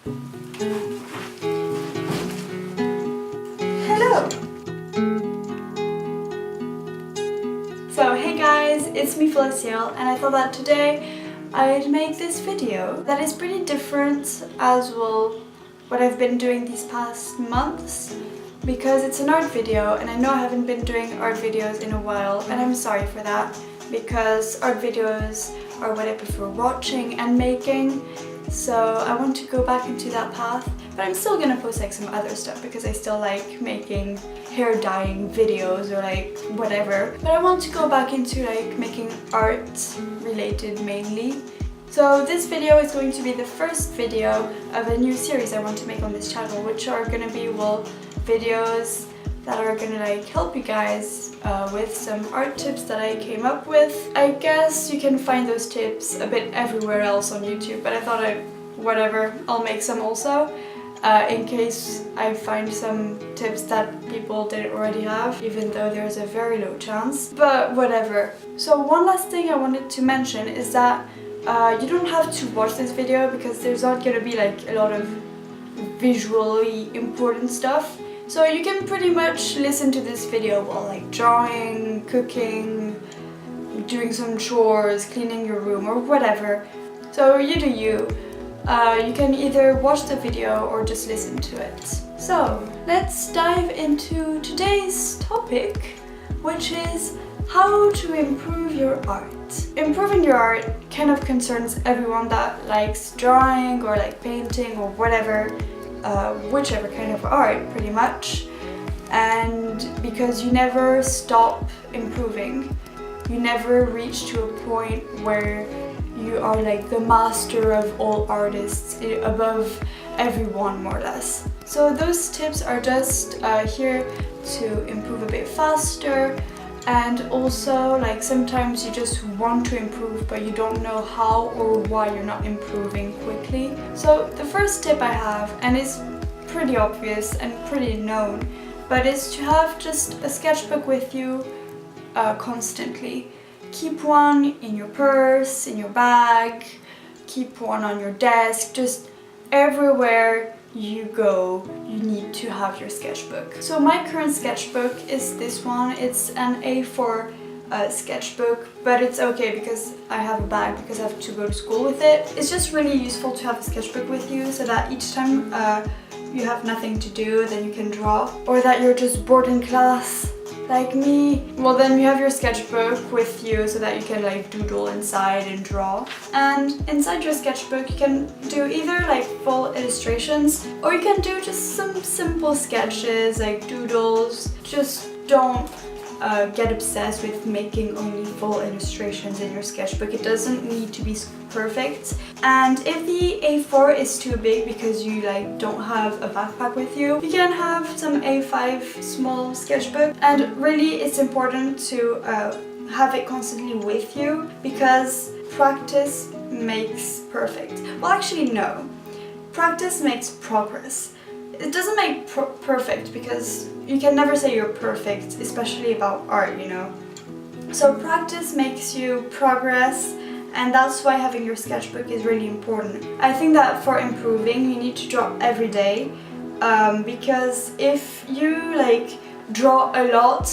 Hello! So hey guys, it's me Felicia, and I thought that today I'd make this video that is pretty different as well what I've been doing these past months, because it's an art video and I know I haven't been doing art videos in a while, and I'm sorry for that because art videos are what I prefer watching and making, so I want to go back into that path. But I'm still gonna post like some other stuff because I still like making hair dyeing videos or like whatever, but I want to go back into like making art related mainly. So this video is going to be the first video of a new series I want to make on this channel, which are gonna be, well, videos that are gonna like help you guys with some art tips that I came up with. I guess you can find those tips a bit everywhere else on YouTube, but I thought I'll make some also in case I find some tips that people didn't already have, even though there's a very low chance, but whatever. So one last thing I wanted to mention is that you don't have to watch this video because there's not gonna be like a lot of visually important stuff. So you can pretty much listen to this video while like drawing, cooking, doing some chores, cleaning your room or whatever. So you do you. You can either watch the video or just listen to it. So let's dive into today's topic, which is how to improve your art. Improving your art kind of concerns everyone that likes drawing or like painting or whatever, whichever kind of art pretty much. And because you never stop improving, you never reach to a point where you are like the master of all artists, above everyone more or less. So those tips are just here to improve a bit faster. And also, like, sometimes you just want to improve but you don't know how or why you're not improving quickly. So the first tip I have, and it's pretty obvious and pretty known, but is to have just a sketchbook with you constantly. Keep one in your purse, in your bag, keep one on your desk, just everywhere you go, you need to have your sketchbook. So my current sketchbook is this one. It's an A4 sketchbook, but it's okay because I have a bag because I have to go to school with it. It's just really useful to have a sketchbook with you so that each time you have nothing to do, then you can draw, or that you're just bored in class like me, well then you have your sketchbook with you so that you can like doodle inside and draw. And inside your sketchbook you can do either like full illustrations or you can do just some simple sketches like doodles. Just don't get obsessed with making only full illustrations in your sketchbook. It doesn't need to be perfect. And if the A4 is too big because you like don't have a backpack with you, you can have some A5 small sketchbook. And really it's important to have it constantly with you because practice makes perfect. Well, actually no, practice makes progress. It doesn't make perfect because you can never say you're perfect, especially about art, you know. So practice makes you progress, and that's why having your sketchbook is really important. I think that for improving, you need to draw every day, because if you like draw a lot,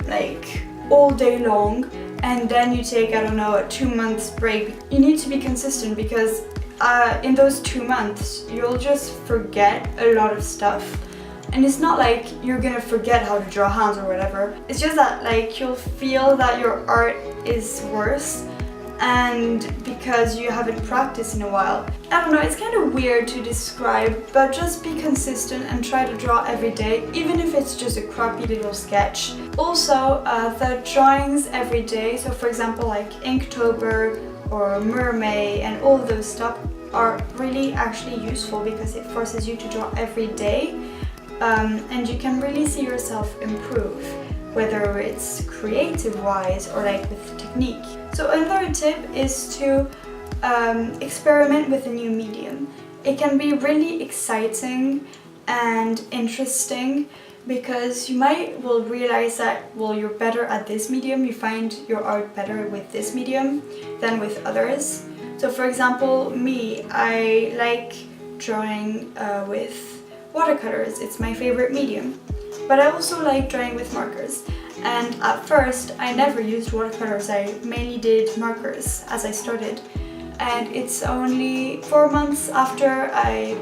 like all day long, and then you take, I don't know, a 2 months break, you need to be consistent because in those 2 months you'll just forget a lot of stuff. And it's not like you're gonna forget how to draw hands or whatever, it's just that like you'll feel that your art is worse, and because you haven't practiced in a while. I don't know, it's kind of weird to describe, but just be consistent and try to draw every day, even if it's just a crappy little sketch. Also, the drawings every day, so for example like Inktober or Mermaid and all of those stuff are really actually useful because it forces you to draw every day, and you can really see yourself improve, whether it's creative wise or like with technique. So another tip is to experiment with a new medium. It can be really exciting and interesting because you will realize that, well, you're better at this medium, you find your art better with this medium than with others. So for example, me, I like drawing with watercolors. It's my favorite medium. But I also like drawing with markers. And at first, I never used watercolors. I mainly did markers as I started. And it's only 4 months after I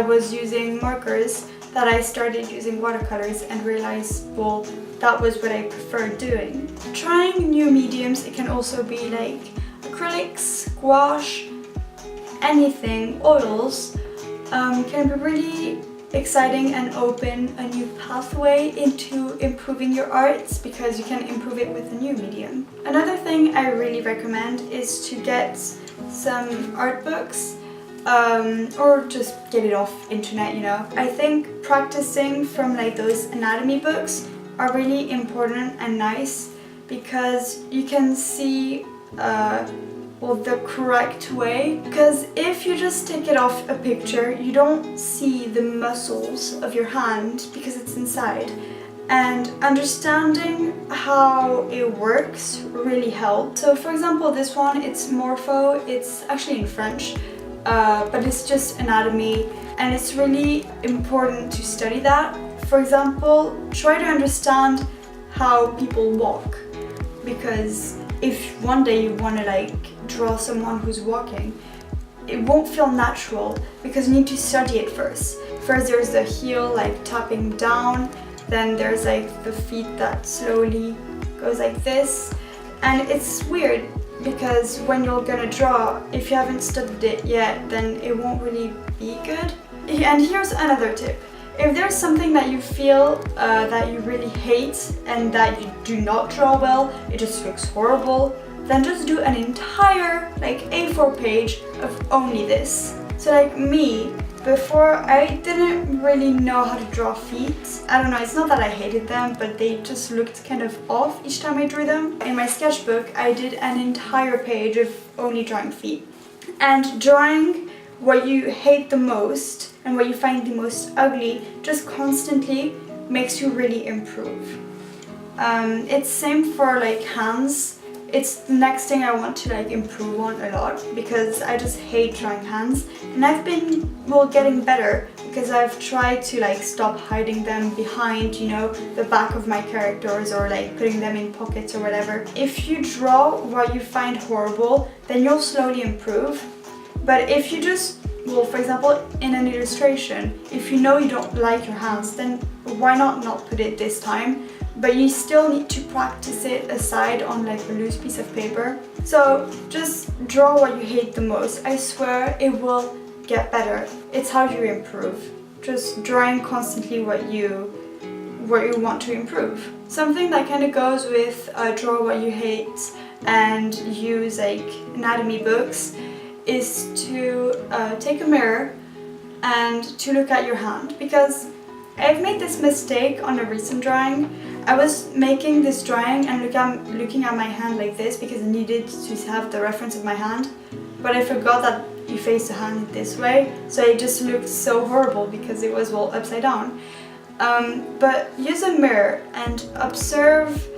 was using markers that I started using watercolors and realized, well, that was what I preferred doing. Trying new mediums, it can also be like acrylics, gouache, anything, oils, can be really exciting and open a new pathway into improving your arts because you can improve it with a new medium. Another thing I really recommend is to get some art books or just get it off internet, you know. I think practicing from like those anatomy books are really important and nice because you can see well, the correct way, because if you just take it off a picture, you don't see the muscles of your hand because it's inside. And understanding how it works really helped. So for example, this one, it's Morpho, it's actually in French, but it's just anatomy, and it's really important to study that. For example, try to understand how people walk, because if one day you want to like draw someone who's walking, it won't feel natural because you need to study it first. First there's the heel like tapping down, then there's like the feet that slowly goes like this, and it's weird because when you're gonna draw, if you haven't studied it yet, then it won't really be good. And here's another tip. If there's something that you feel that you really hate and that you do not draw well, it just looks horrible, then just do an entire like A4 page of only this. So like me, before I didn't really know how to draw feet. I don't know, it's not that I hated them, but they just looked kind of off each time I drew them. In my sketchbook, I did an entire page of only drawing feet. And drawing what you hate the most and what you find the most ugly just constantly makes you really improve. It's same for like hands. It's the next thing I want to like improve on a lot because I just hate drawing hands, and I've been getting better because I've tried to like stop hiding them behind, you know, the back of my characters or like putting them in pockets or whatever. If you draw what you find horrible, then you'll slowly improve. But if you just, for example, in an illustration, if you know you don't like your hands, then why not put it this time? But you still need to practice it aside on like a loose piece of paper. So just draw what you hate the most. I swear it will get better. It's how you improve. Just drawing constantly what you want to improve. Something that kind of goes with draw what you hate and use like anatomy books is to take a mirror and to look at your hand, because I've made this mistake on a recent drawing. I was making this drawing and looking at my hand like this because I needed to have the reference of my hand, but I forgot that you face the hand this way, so it just looked so horrible because it was upside down. But use a mirror and observe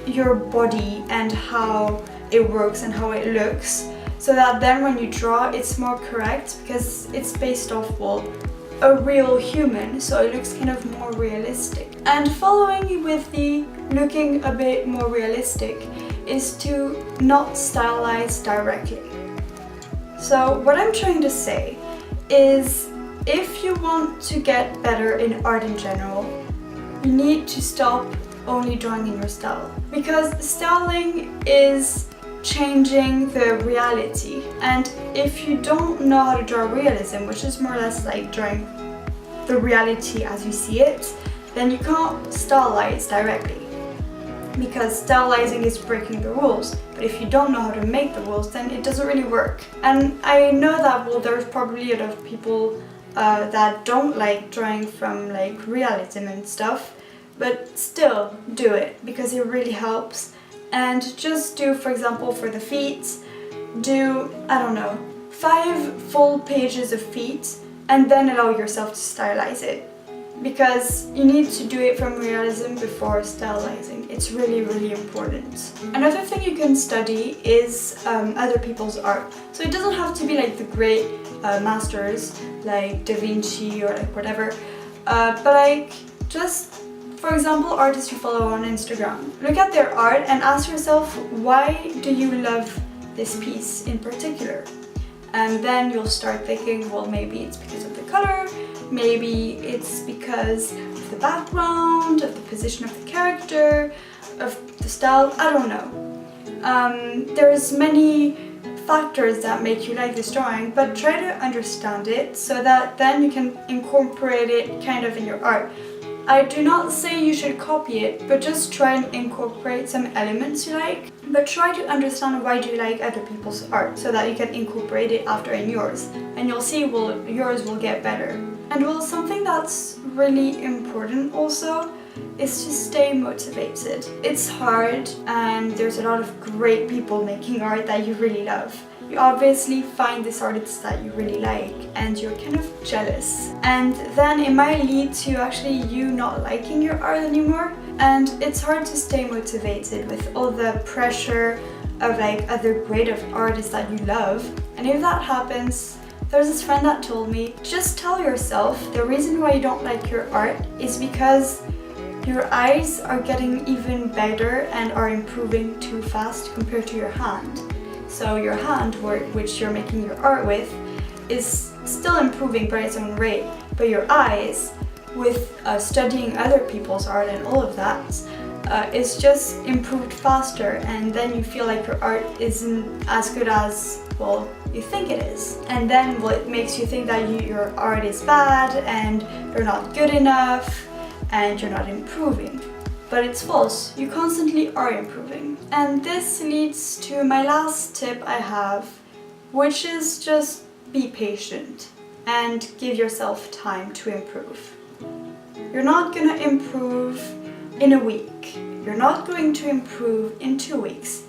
your body and how it works and how it looks, so that then when you draw it's more correct because it's based off a real human, so it looks kind of more realistic. And following with the looking a bit more realistic is to not stylize directly. So what I'm trying to say is, if you want to get better in art in general, you need to stop only drawing in your style, because styling is changing the reality, and if you don't know how to draw realism, which is more or less like drawing the reality as you see it, then you can't stylize directly, because stylizing is breaking the rules. But if you don't know how to make the rules, then it doesn't really work. And I know that there's probably a lot of people that don't like drawing from like realism and stuff, but still do it because it really helps. And just do, for example, for the feet, do, I don't know, 5 full pages of feet, and then allow yourself to stylize it. because you need to do it from realism before stylizing. It's really, really important. Another thing you can study is other people's art. So it doesn't have to be like the great masters like Da Vinci or like whatever, but like just, for example, artists you follow on Instagram. Look at their art and ask yourself, why do you love this piece in particular? And then you'll start thinking, well, maybe it's because of the color, maybe it's because of the background, of the position of the character, of the style, I don't know. There's many factors that make you like this drawing, but try to understand it so that then you can incorporate it kind of in your art. I do not say you should copy it, but just try and incorporate some elements you like. But try to understand why do you like other people's art so that you can incorporate it after in yours. And you'll see, well, yours will get better. And well, something that's really important also is to stay motivated. It's hard and there's a lot of great people making art that you really love. You obviously find this artist that you really like and you're kind of jealous. And then it might lead to actually you not liking your art anymore. And it's hard to stay motivated with all the pressure of like other great artists that you love. And if that happens, there's this friend that told me, just tell yourself the reason why you don't like your art is because your eyes are getting even better and are improving too fast compared to your hand. So your hand, which you're making your art with, is still improving by its own rate, but your eyes, with studying other people's art and all of that, is just improved faster, and then you feel like your art isn't as good as, well, you think it is. And then, well, it makes you think that your art is bad and you're not good enough and you're not improving. But it's false, you constantly are improving. And this leads to my last tip I have, which is just be patient and give yourself time to improve. You're not gonna improve in a week. You're not going to improve in 2 weeks.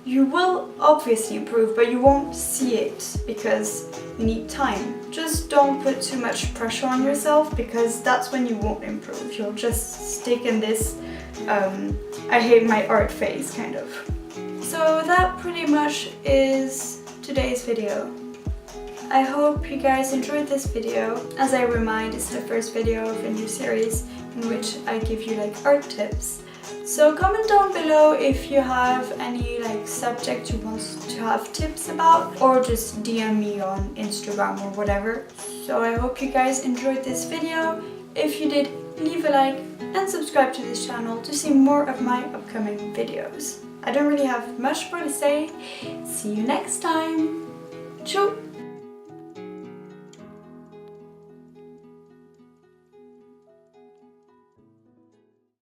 You will obviously improve, but you won't see it because you need time. Just don't put too much pressure on yourself because that's when you won't improve. You'll just stick in this I hate my art phase kind of. So that pretty much is today's video. I hope you guys enjoyed this video. As I remind, it's the first video of a new series in which I give you like art tips. So comment down below if you have any like subject you want to have tips about, or just DM me on Instagram or whatever. So I hope you guys enjoyed this video. If you did, leave a like and subscribe to this channel to see more of my upcoming videos. I don't really have much more to say. See you next time. Ciao!